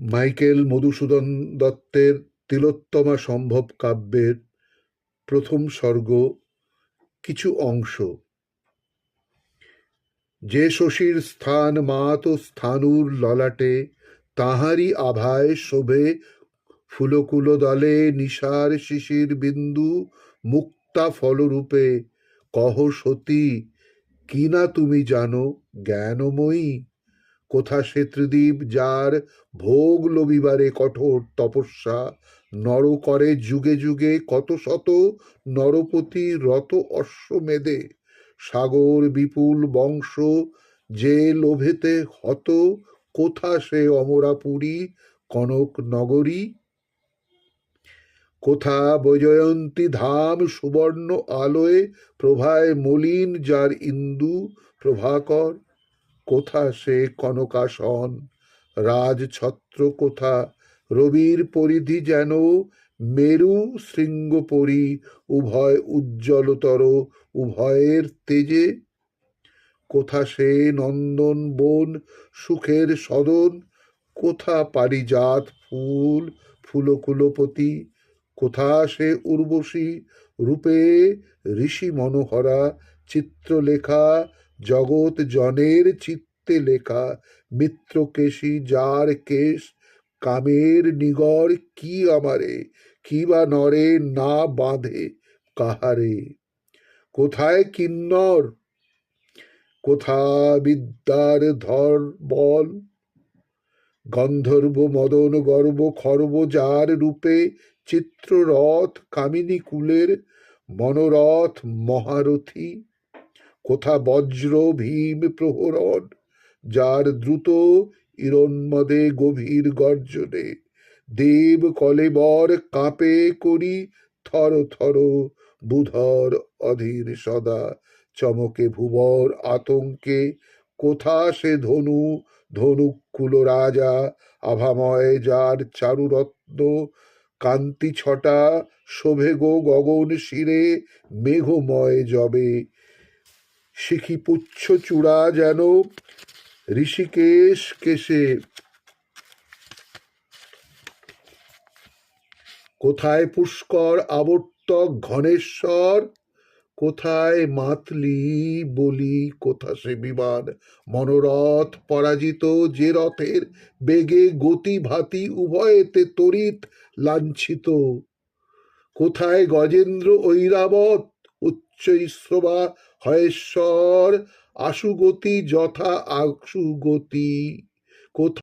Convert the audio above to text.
Michael Madhusudan দত্তের তিলোত্তমা সম্ভব কাব্যের প্রথম সর্গ, কিছু অংশ। যে শশীর স্থান মাত স্থাণুর ললাটে, তাহারই আভায় শোভে ফুলকুল দলে নিশার শিশির বিন্দু মুক্তা ফলরূপে। কহ সতী, কি না তুমি জানো জ্ঞানময়ী? কোথা সে ত্রিদীপ যার ভোগ লবিবারে কঠোর তপস্যা, নর করে যুগে যুগে কত শত নরপতি রত অশ্বমেধে। সাগর বিপুল বংশ যে লোভেতে হত, কোথা সে অমরাপুরী কনক নগরী? কোথা বৈজয়ন্তী ধাম সুবর্ণ আলোয় প্রভায় মলিন যার ইন্দু প্রভাকর? কোথা সে কনকাসন রাজছত্র? কোথা রবির পরিধি যেন মেরু শৃঙ্গপরি, উভয় উজ্জ্বলতর উভয়ের তেজে? কোথা সে নন্দন বন সুখের সদন? কোথা পারিজাত ফুল ফুলকুলপতি? কোথা সে উর্বশী রূপে ঋষি মনোহরা চিত্রলেখা, জগৎ জনের চিত্তে লেখা মিত্রকেশী যার কেশ কামের নিগর? কি আমারে, কি বা নরে না বাঁধে কাহারে? কোথায় কিন্নর, কোথা বিদ্যার ধর বল? গন্ধর্ব মদন গর্ব খর্ব যার রূপে চিত্ররথ কামিনী কুলের মনোরথ মহারথী? কোথা বজ্র ভীম প্রহরণ যার দ্রুত ইরন্মদে গভীর গর্জনে? দেব কলেবর কাঁপে করি থর থর, বুধর অধীর সদা চমকে ভুবর আতঙ্কে। কোথা সে ধনু ধনুকুল রাজা আভাময় যার চারুরত্ন কান্তি ছটা শোভে গো গগন শিরে মেঘময় যবে? শিখি পুচ্ছ চূড়া যেন ঋষিকেশ কেশে। কোথায় পুষ্কর আবর্তক ঘনেশ্বর? কোথায় মাতলি বলি? কোথা সে বিমান মনোরথ পরাজিত যে রথের বেগে গতি ভাতি উভয়েতে তড়িৎ লাঞ্ছিত? কোথায় গজেন্দ্র ঐরাবত উচ্চৈঃশ্রবা হয়েশ্বর আশুগতি যথা আশুগতি? কোথায়